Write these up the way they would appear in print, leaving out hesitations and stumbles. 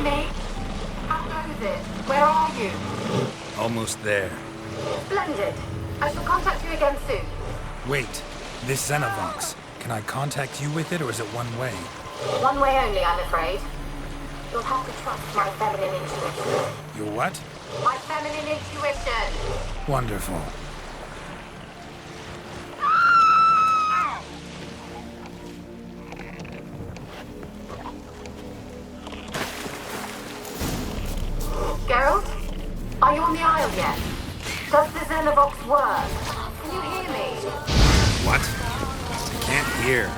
me? How goes it? Where are you? Almost there. Splendid. I shall contact you again soon. Wait, this Xenovox. Can I contact you with it, or is it one way? One way only, I'm afraid. You'll have to trust my feminine intuition. Your what? My feminine intuition! Wonderful. Geralt? Are you on the Isle yet? Does the Xenovox work? Can you hear me? What? I can't hear.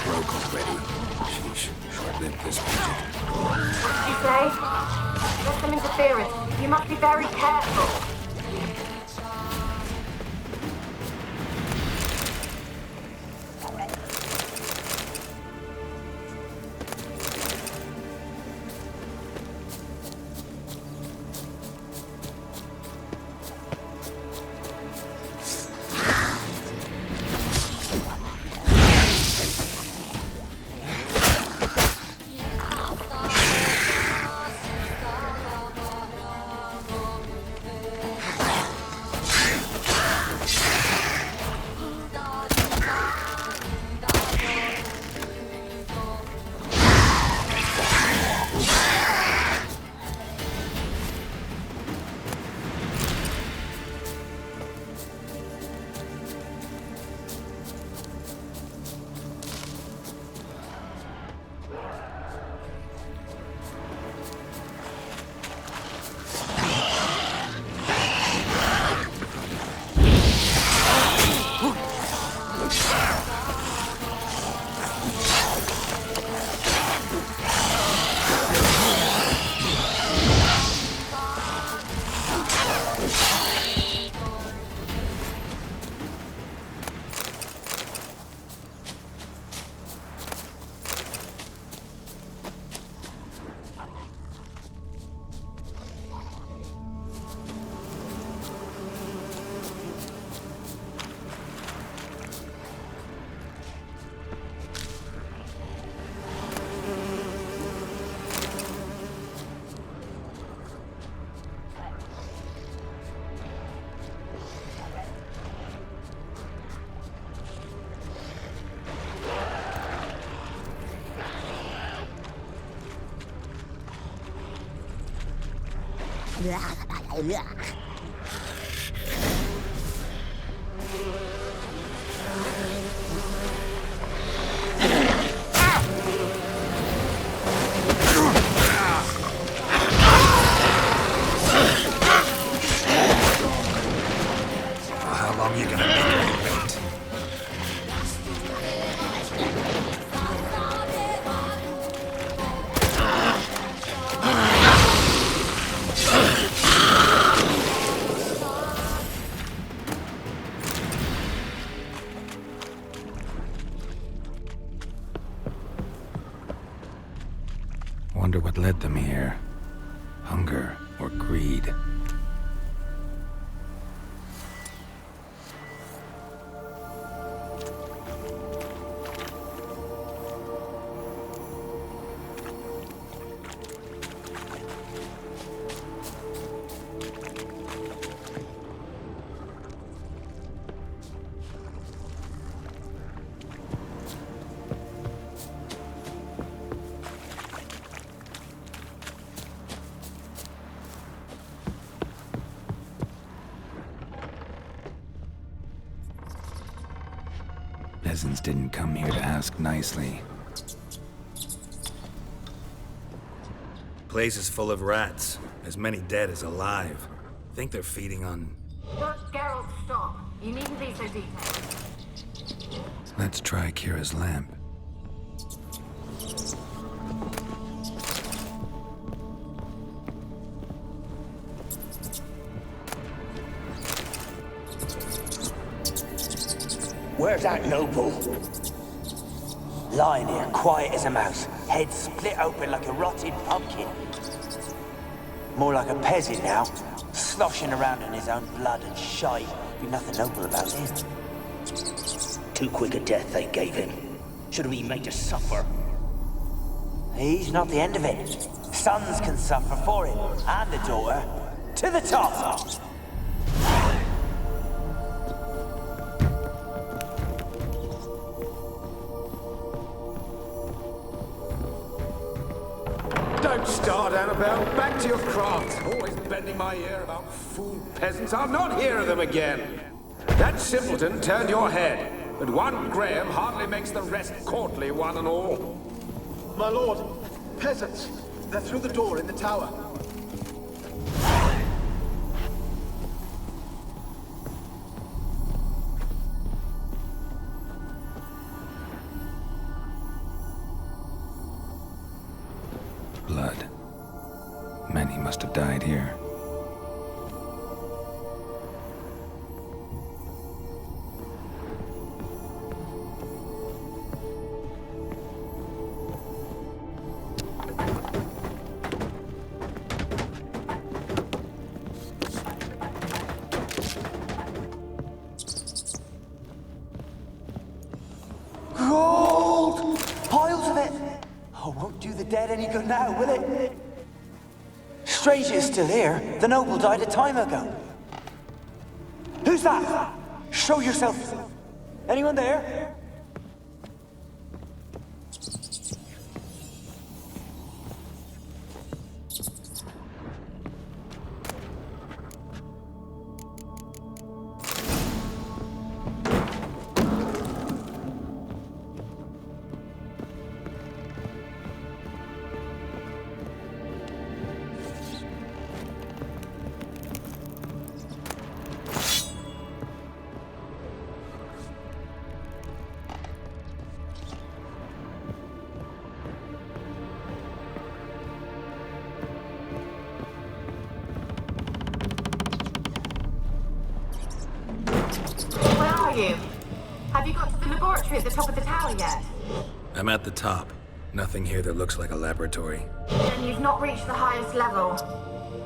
Broke already. Sheesh. Short-lived this magic. What did you say? There's some interference. You must be very careful. How long you gonna make me wait? Wonder what led them here. Hunger or greed. Peasants didn't come here to ask nicely. Place is full of rats. As many dead as alive. Think they're feeding on... Geralt, stop. You needn't be so detailed. Let's try Kira's lamp. Where's that noble? Lying here, quiet as a mouse, head split open like a rotted pumpkin. More like a peasant now, sloshing around in his own blood and shite. Be nothing noble about him. Too quick a death they gave him. Should have been made to suffer. He's not the end of it. Sons can suffer for him, and the daughter. To the top! Don't start, Annabelle. Back to your craft. Always bending my ear about fool peasants. I'll not hear of them again. That simpleton turned your head, but one Graham hardly makes the rest courtly, one and all. My lord, peasants. They're through the door in the tower. Blood. Many must have died here. Gold! Piles of it! Oh, won't do the dead any good now, will it? Strange it's still here. The noble died a time ago. Who's that? Show yourself. Anyone there? You? Have you got to the laboratory at the top of the tower yet? I'm at the top. Nothing here that looks like a laboratory. Then you've not reached the highest level.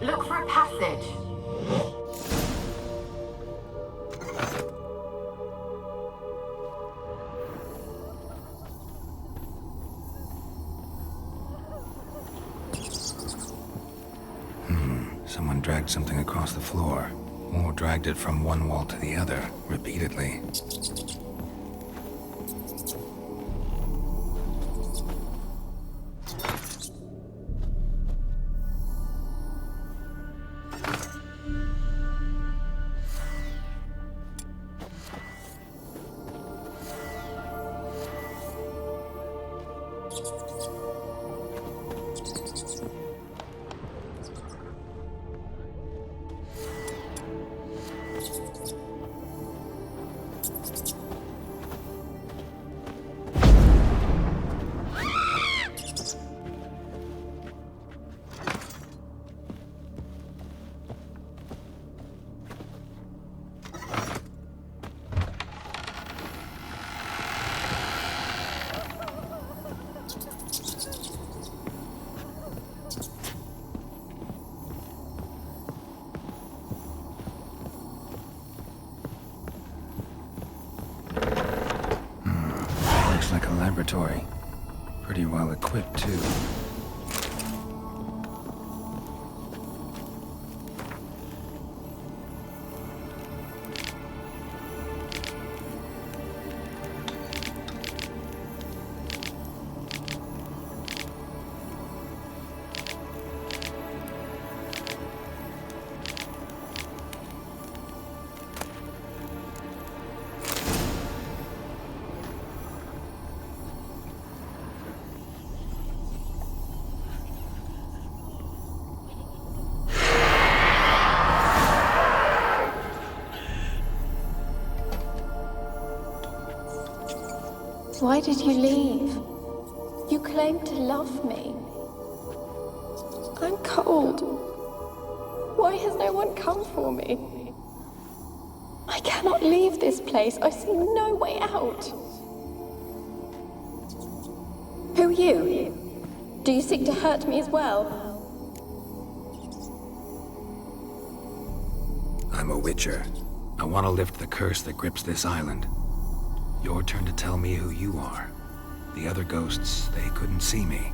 Look for a passage. Someone dragged something across the floor. Or dragged it from one wall to the other, repeatedly. Like a laboratory. Pretty well equipped, too. Why did you leave? You claimed to love me. I'm cold. Why has no one come for me? I cannot leave this place. I see no way out. Who are you? Do you seek to hurt me as well? I'm a witcher. I want to lift the curse that grips this island. Your turn to tell me who you are. The other ghosts, they couldn't see me.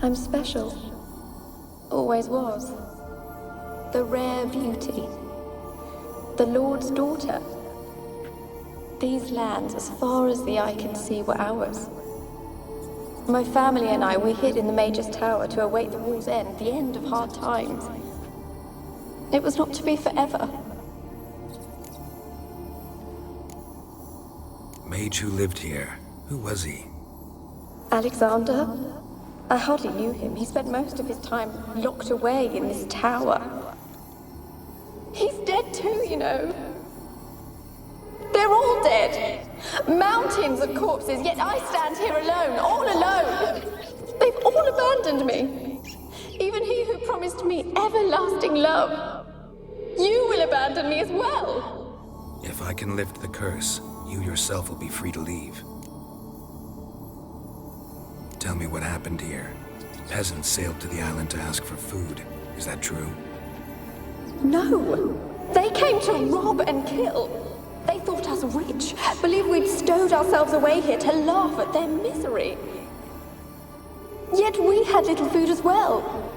I'm special. Always was. The rare beauty. The Lord's daughter. These lands, as far as the eye can see, were ours. My family and I, we hid in the Major's Tower to await the war's end, the end of hard times. It was not to be forever. Mage who lived here. Who was he? Alexander? I hardly knew him. He spent most of his time locked away in this tower. He's dead too, you know. They're all dead. Mountains of corpses, yet I stand here alone, all alone. They've all abandoned me. Even he who promised me everlasting love. You will abandon me as well. If I can lift the curse, you yourself will be free to leave. Tell me what happened here. Peasants sailed to the island to ask for food. Is that true? No. They came to rob and kill. They thought us rich, believed we'd stowed ourselves away here to laugh at their misery. Yet we had little food as well.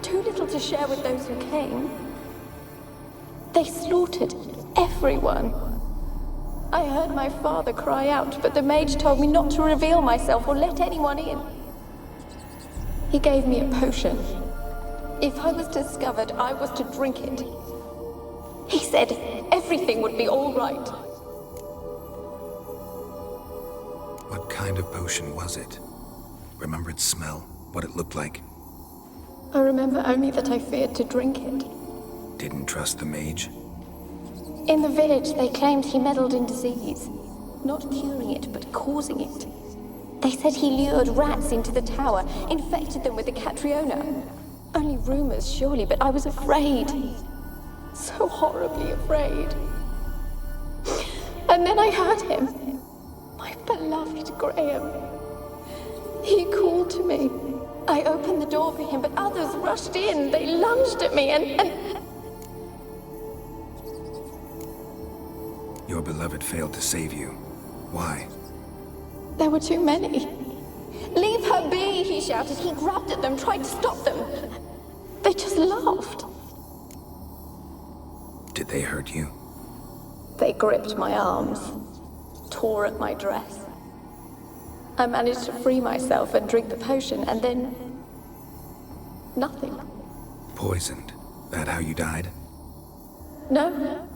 Too little to share with those who came. They slaughtered everyone. I heard my father cry out, but the mage told me not to reveal myself or let anyone in. He gave me a potion. If I was discovered, I was to drink it. He said everything would be all right. What kind of potion was it? Remember its smell? What it looked like? I remember only that I feared to drink it. Didn't trust the mage? In the village, they claimed he meddled in disease. Not curing it, but causing it. They said he lured rats into the tower, infected them with the Catriona. Only rumors, surely, but I was afraid. So horribly afraid. And then I heard him. My beloved Graham. He called to me. I opened the door for him, but others rushed in. They lunged at me and... Your beloved failed to save you. Why? There were too many. Leave her be, he shouted. He grabbed at them, tried to stop them. They just laughed. Did they hurt you? They gripped my arms, tore at my dress. I managed to free myself and drink the potion, and then... nothing. Poisoned? That how you died? No,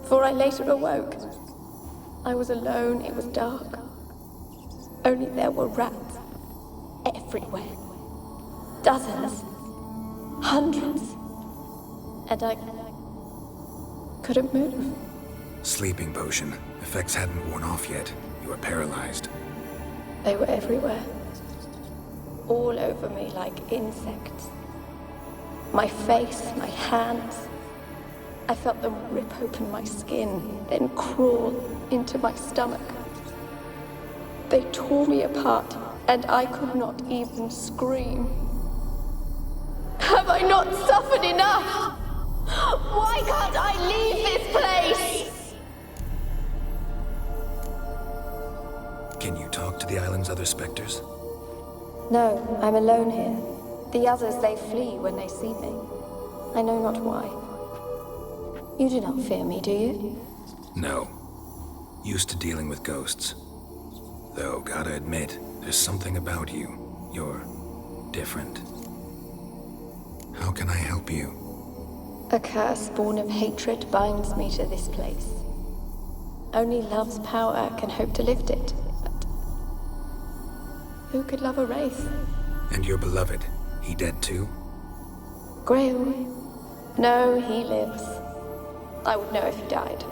for I later awoke. I was alone, it was dark. Only there were rats everywhere. Dozens. Hundreds. And I couldn't move. Sleeping potion. Effects hadn't worn off yet. You were paralyzed. They were everywhere. All over me like insects. My face, my hands. I felt them rip open my skin, then crawl into my stomach. They tore me apart, and I could not even scream. Have I not suffered enough? Why can't I leave this place? Can you talk to the island's other specters? No, I'm alone here. The others, they flee when they see me. I know not why. You do not fear me, do you? No. Used to dealing with ghosts. Though, gotta admit, there's something about you. You're different. How can I help you? A curse born of hatred binds me to this place. Only love's power can hope to lift it. But who could love a wraith? And your beloved, he dead too? Graham? No, he lives. I would know if he died.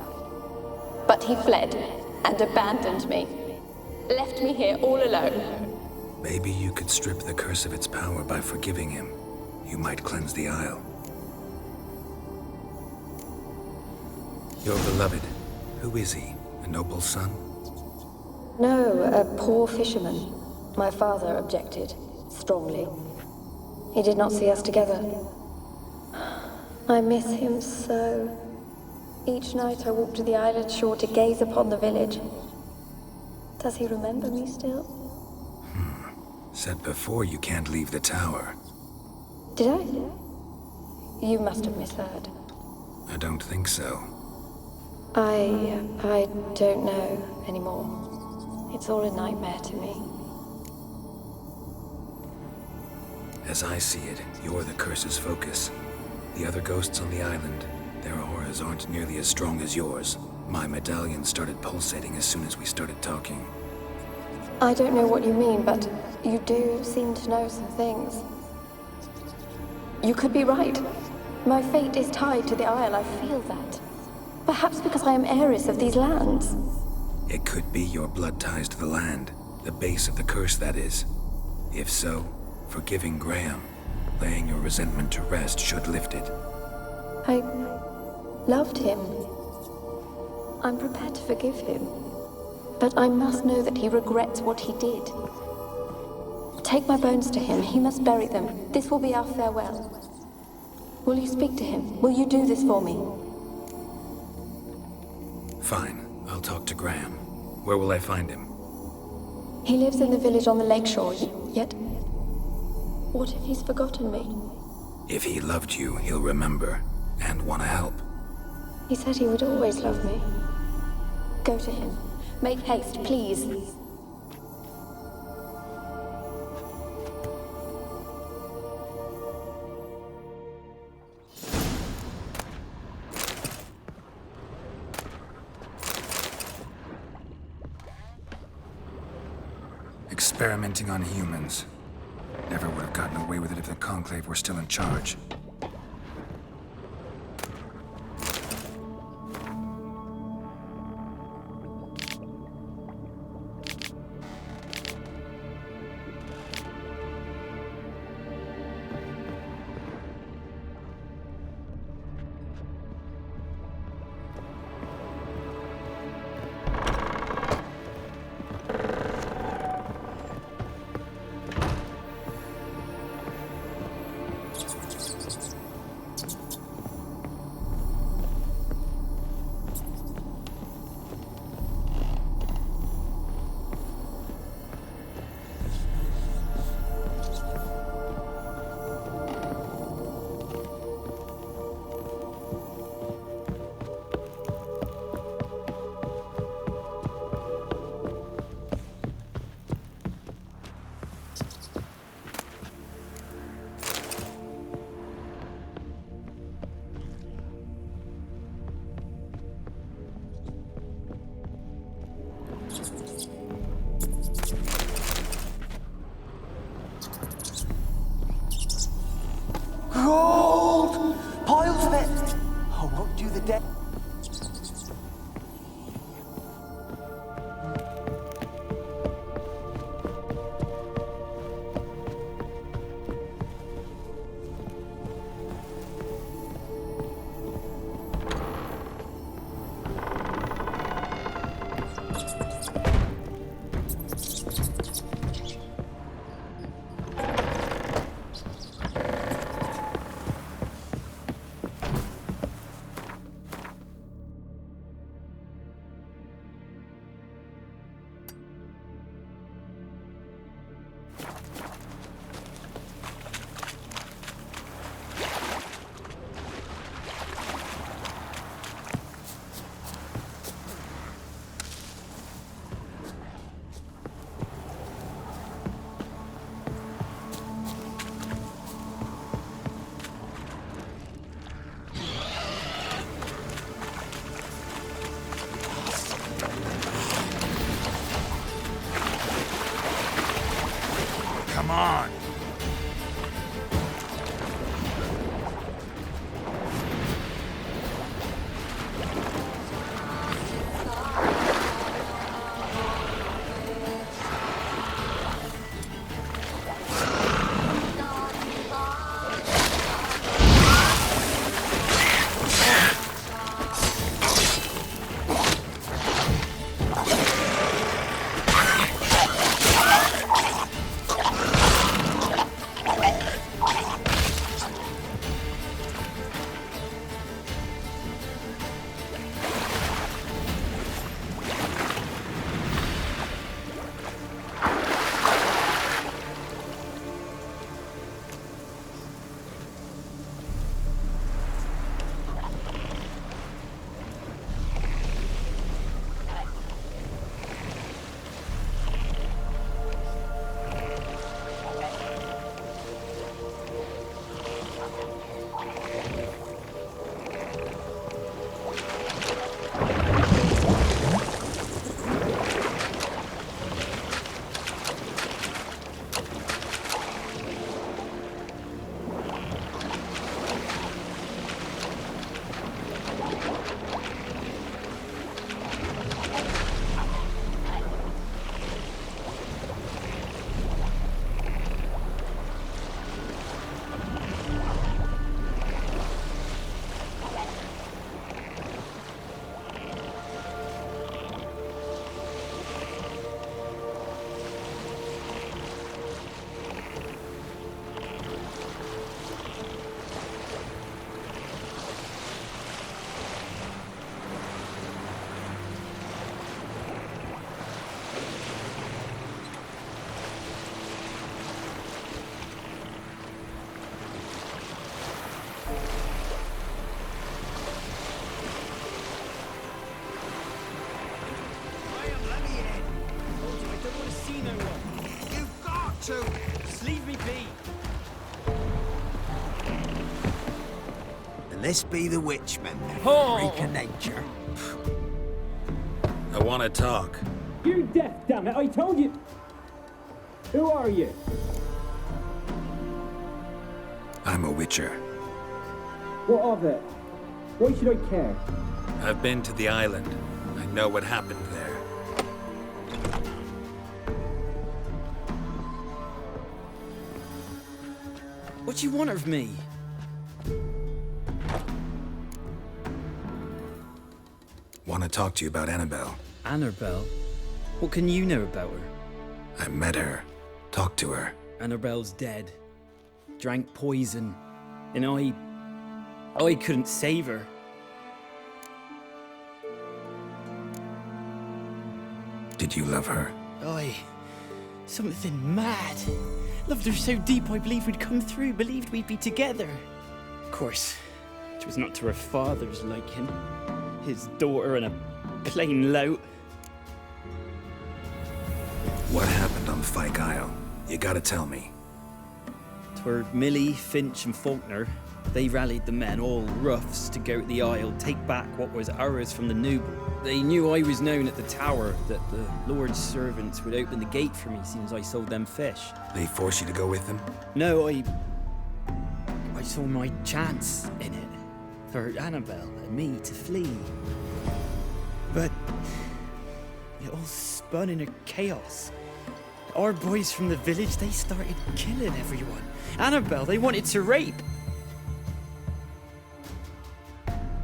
But he fled and abandoned me. Left me here all alone. Maybe you could strip the curse of its power by forgiving him. You might cleanse the Isle. Your beloved, who is he? A noble son? No, a poor fisherman. My father objected, strongly. He did not see us together. I miss him so. Each night I walk to the island shore to gaze upon the village. Does he remember me still? Said before you can't leave the tower. Did I? You must have misheard. I don't think so. I don't know anymore. It's all a nightmare to me. As I see it, you're the curse's focus. The other ghosts on the island, their auras aren't nearly as strong as yours. My medallion started pulsating as soon as we started talking. I don't know what you mean, but you do seem to know some things. You could be right. My fate is tied to the Isle, I feel that. Perhaps because I am heiress of these lands. It could be your blood ties to the land, the base of the curse, that is. If so, forgiving Graham, laying your resentment to rest should lift it. I loved him. I'm prepared to forgive him. But I must know that he regrets what he did. Take my bones to him. He must bury them. This will be our farewell. Will you speak to him? Will you do this for me? Fine. I'll talk to Graham. Where will I find him? He lives in the village on the lakeshore, yet... What if he's forgotten me? If he loved you, he'll remember, and want to help. He said he would always love me. Go to him. Make haste, please. Experimenting on humans. Never would have gotten away with it if the Conclave were still in charge. Gold! Piles of it! I won't do the dead. Come on! Just leave me be. And this be the witchman, Oh. freak of nature. I want to talk. You're deaf, damn it! I told you. Who are you? I'm a witcher. What of it? Why should I care? I've been to the island. I know what happened there. What do you want of me? Want to talk to you about Annabelle. Annabelle? What can you know about her? I met her. Talked to her. Annabelle's dead. Drank poison. And I couldn't save her. Did you love her? Something mad. Loved her so deep I believed we'd come through, believed we'd be together. Of course, it was not to her father's liking. His daughter and a plain lout. What happened on Fyke Isle? You gotta tell me. Twere Millie, Finch and Faulkner. They rallied the men, all roughs, to go to the Isle, take back what was ours from the noble. They knew I was known at the tower, that the Lord's servants would open the gate for me, seeing as I sold them fish. They forced you to go with them? No, I saw my chance in it, for Annabelle and me to flee. But it all spun in a chaos. Our boys from the village, they started killing everyone. Annabelle, they wanted to rape.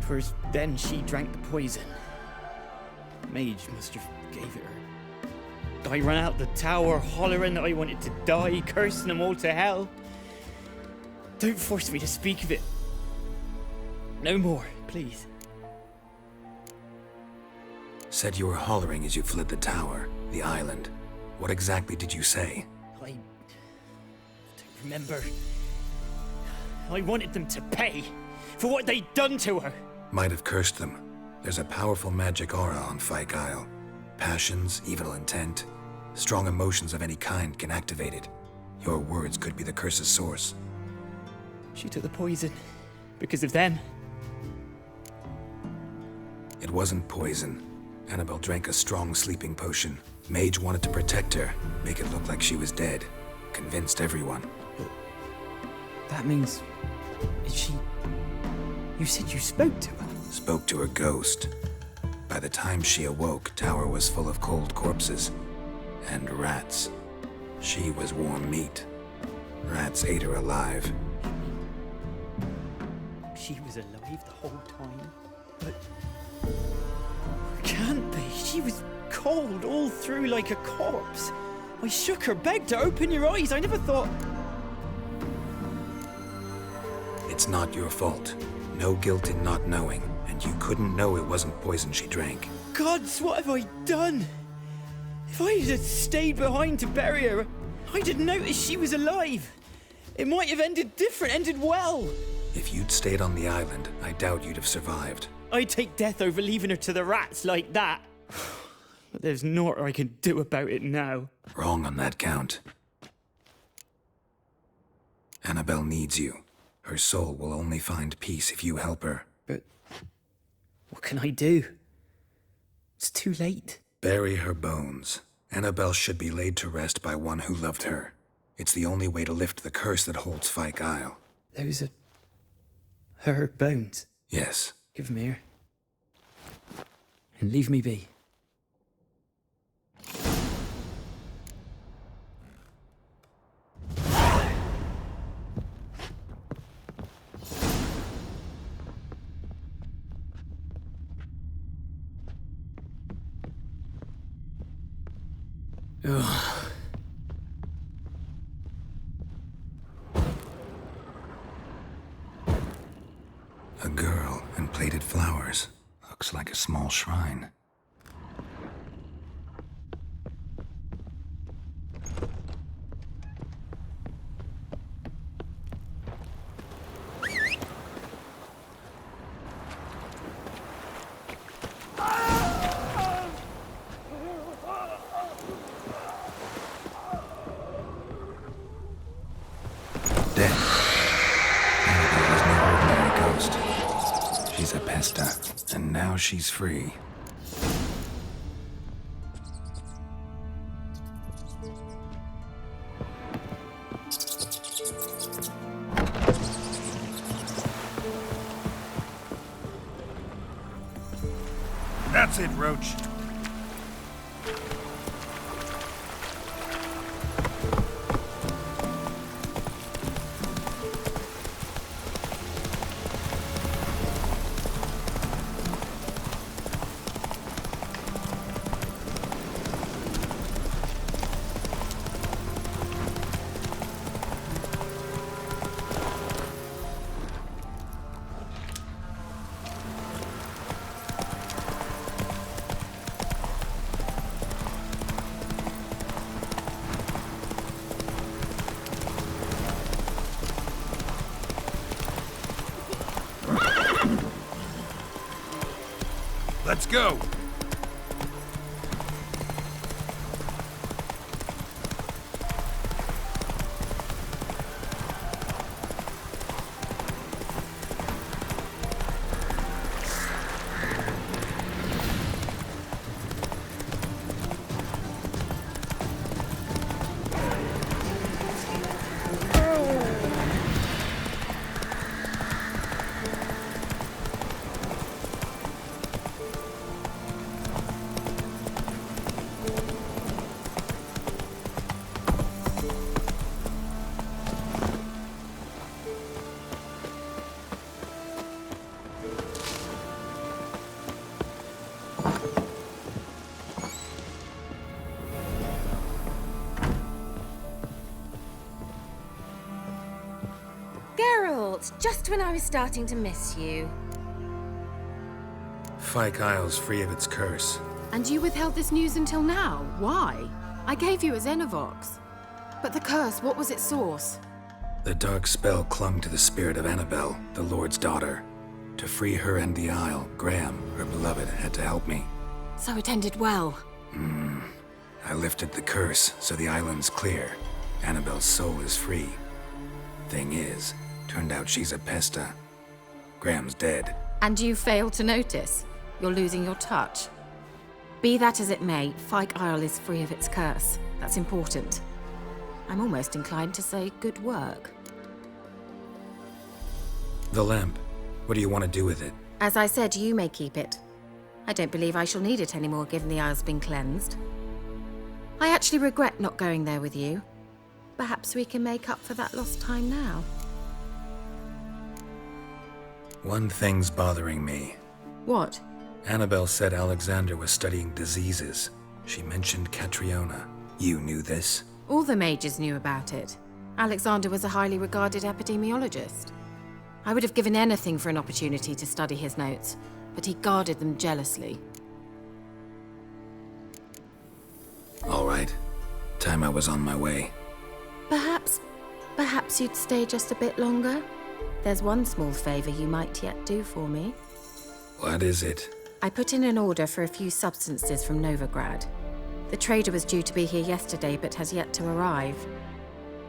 First, then she drank the poison. Mage must have gave it her. I ran out the tower, hollering that I wanted to die, cursing them all to hell. Don't force me to speak of it. No more, please. Said you were hollering as you fled the tower, the island. What exactly did you say? I don't remember. I wanted them to pay for what they'd done to her. Might have cursed them. There's a powerful magic aura on Fyke Isle. Passions, evil intent, strong emotions of any kind can activate it. Your words could be the curse's source. She took the poison because of them. It wasn't poison. Annabelle drank a strong sleeping potion. Mage wanted to protect her, make it look like she was dead. Convinced everyone. That means... Is she... You said you spoke to her? Spoke to her ghost. By the time she awoke, Tower was full of cold corpses. And rats. She was warm meat. Rats ate her alive. She was alive the whole time? But... Can't be. She was cold all through like a corpse. I shook her, begged her, open your eyes. I never thought... It's not your fault. No guilt in not knowing, and you couldn't know it wasn't poison she drank. Gods, what have I done? If I had stayed behind to bury her, I'd have noticed she was alive. It might have ended different, ended well. If you'd stayed on the island, I doubt you'd have survived. I'd take death over leaving her to the rats like that. But there's naught I can do about it now. Wrong on that count. Annabelle needs you. Her soul will only find peace if you help her. But what can I do? It's too late. Bury her bones. Annabelle should be laid to rest by one who loved her. It's the only way to lift the curse that holds Fyke Isle. Those are... her bones. Yes. Give them here. And leave me be. Ugh. A girl and plated flowers. Looks like a small shrine. dead. Annabelle was no ordinary ghost. She's a pesta, and now she's free. That's it, Roach. Let's go! Just when I was starting to miss you. Fyke Isle's free of its curse. And you withheld this news until now? Why? I gave you a Xenovox. But the curse, what was its source? The dark spell clung to the spirit of Annabelle, the Lord's daughter. To free her and the Isle, Graham, her beloved, had to help me. So it ended well. I lifted the curse, so the island's clear. Annabelle's soul is free. Thing is, turned out she's a pesta. Graham's dead. And you failed to notice? You're losing your touch. Be that as it may, Fyke Isle is free of its curse. That's important. I'm almost inclined to say good work. The lamp. What do you want to do with it? As I said, you may keep it. I don't believe I shall need it anymore, given the Isle's been cleansed. I actually regret not going there with you. Perhaps we can make up for that lost time now. One thing's bothering me. What? Annabelle said Alexander was studying diseases. She mentioned Catriona. You knew this? All the mages knew about it. Alexander was a highly regarded epidemiologist. I would have given anything for an opportunity to study his notes, but he guarded them jealously. All right. Time I was on my way. Perhaps you'd stay just a bit longer? There's one small favor you might yet do for me. What is it? I put in an order for a few substances from Novigrad. The trader was due to be here yesterday, but has yet to arrive.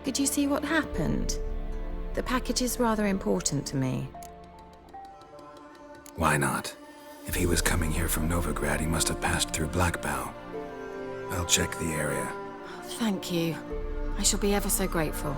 Could you see what happened? The package is rather important to me. Why not? If he was coming here from Novigrad, he must have passed through Blackbow. I'll check the area. Thank you. I shall be ever so grateful.